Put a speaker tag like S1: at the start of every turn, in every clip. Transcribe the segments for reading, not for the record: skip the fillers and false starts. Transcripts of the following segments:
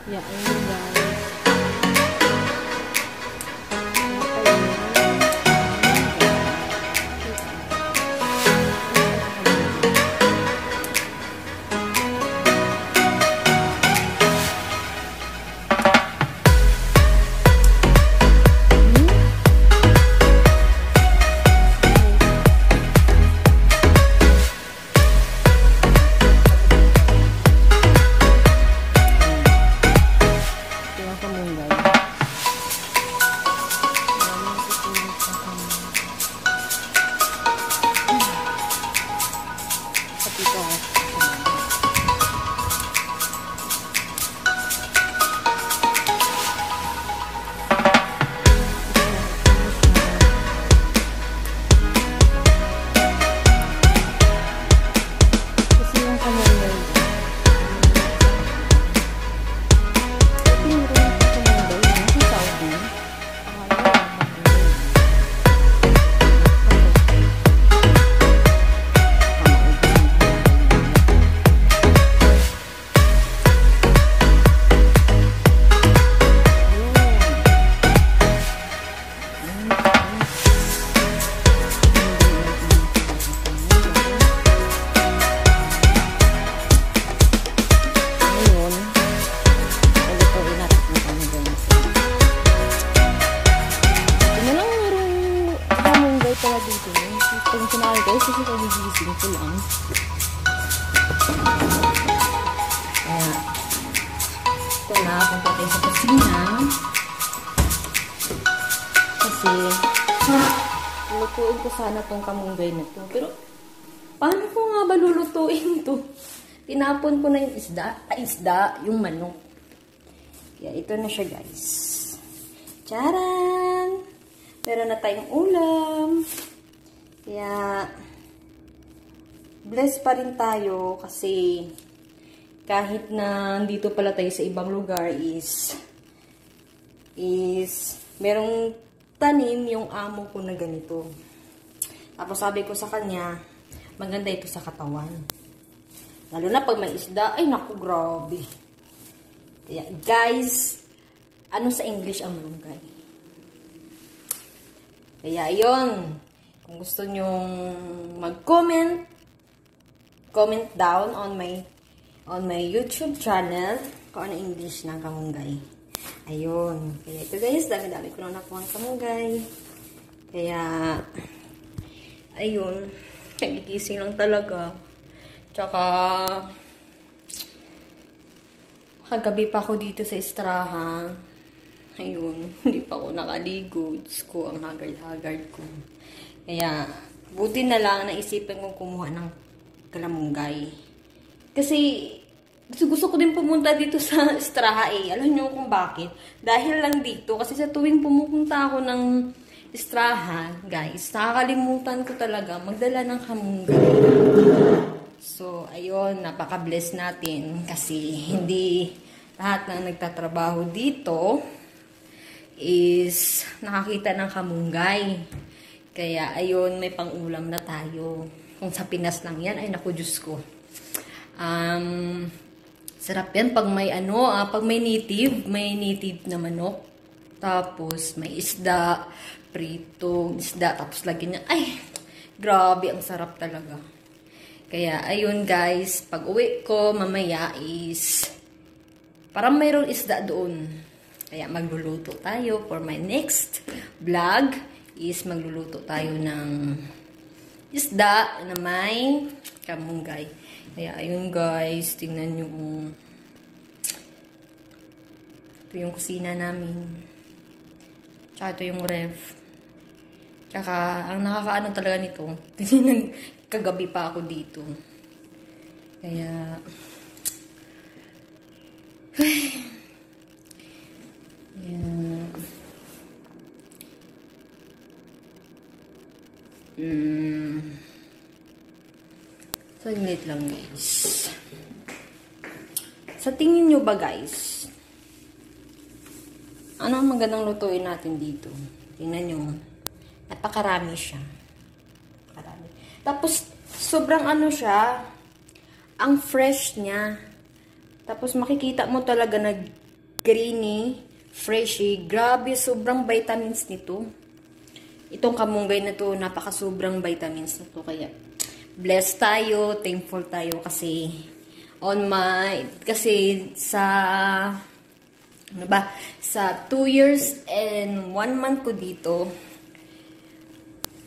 S1: Yeah, ayun guys. Guys, kasi kagigising ko lang. Kaya, ito na, punta tayo sa kusina. Kasi, lulutuin ko sana tong kamunggay na to. Pero, paano ko nga ba lulutuin to? Tinapon ko na yung isda, yung manok. Kaya, ito na siya guys. Charan! Meron na tayong ulam. Kaya, blessed pa rin tayo kasi kahit na dito pala tayo sa ibang lugar is merong tanim yung amo ko na ganito. Tapos sabi ko sa kanya, maganda ito sa katawan. Lalo na pag may isda, ay naku, grabe. Kaya, guys, ano sa English ang malunggay? Kaya, yun. Kung gusto nyong mag-comment, comment down on my YouTube channel kung ano English ng kamunggay. Ayun. Kaya ito guys, dami-dami ko na nakuha ang kamunggay. Kaya, ayun. Nagigising lang talaga. Tsaka, kagabi pa ako dito sa Estraha. Ayun. Hindi pa ako nakaligo. Diyos ko, ang haggard-haggard ko. Kaya, buti na lang naisipan kong kumuha ng kalamunggay. Kasi, gusto ko din pumunta dito sa Estraha eh. Alam niyo kung bakit? Dahil lang dito. Kasi sa tuwing pumupunta ako ng Estraha, guys, nakakalimutan ko talaga magdala ng kamunggay. So, ayun, napaka-bless natin. Kasi, hindi lahat na nagtatrabaho dito is nakakita ng kamunggay. Kaya, ayun, may pang-ulam na tayo. Kung sa Pinas lang yan, ay naku, Diyos ko. Sarap yan pag may pag may native na manok. Tapos, may isda, prito, isda, tapos lagyan niya. Ay, grabe, ang sarap talaga. Kaya, ayun guys, pag uwi ko, mamaya is, parang mayroong isda doon. Kaya, magluluto tayo for my next vlog. Is magluluto tayo ng isda na may kamunggay. Kaya, ayun guys, tingnan nyo. Ito yung kusina namin. Tsaka ito yung ref. Tsaka, ang nakakaano talaga nito, kagabi pa ako dito. Kaya, saglit lang guys. Sa tingin nyo ba guys, ano ang magandang lutuin natin dito? Tingnan nyo. Napakarami siya. Napakarami. Tapos, sobrang siya, ang fresh niya. Tapos, makikita mo talaga na greeny, freshy. Grabe, sobrang vitamins nito. Itong kamunggay na to, napaka-sobrang vitamins na to. Kaya, blessed tayo, thankful tayo kasi sa ano ba, sa 2 years and 1 month ko dito,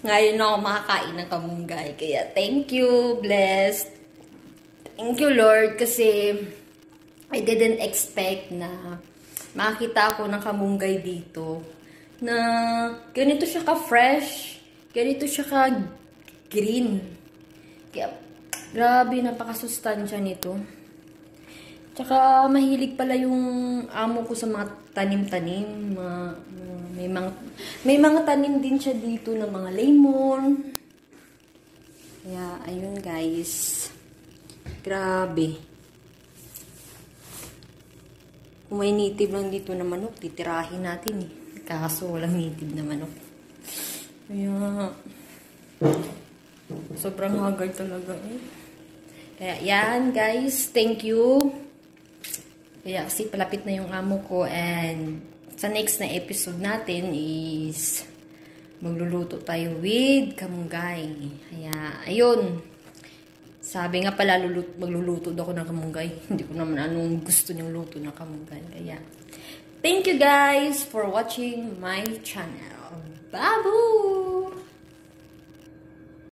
S1: ngayon ako makakain ng kamunggay. Kaya, thank you, blessed. Thank you, Lord, kasi I didn't expect na makakita ako ng kamunggay dito na ganito siya ka-fresh, ganito siya ka-green. Kaya, grabe, napakasustansya nito. Tsaka, mahilig pala yung amo ko sa mga tanim-tanim. May mga tanim din siya dito ng mga lemon. Kaya, ayun guys. Grabe. Kung may native lang dito na manok, titirahin natin eh. Kaso, walang native na manok. Kaya, sobrang haggard talaga eh. Kaya, yan guys. Thank you. Kaya kasi palapit na yung amo ko and sa next na episode natin is magluluto tayo with kamunggay. Kaya, ayun. Sabi nga pala, magluluto daw ako ng kamunggay. Hindi ko naman anong gusto niyong luto ng kamunggay. Kaya, thank you guys for watching my channel. Babu!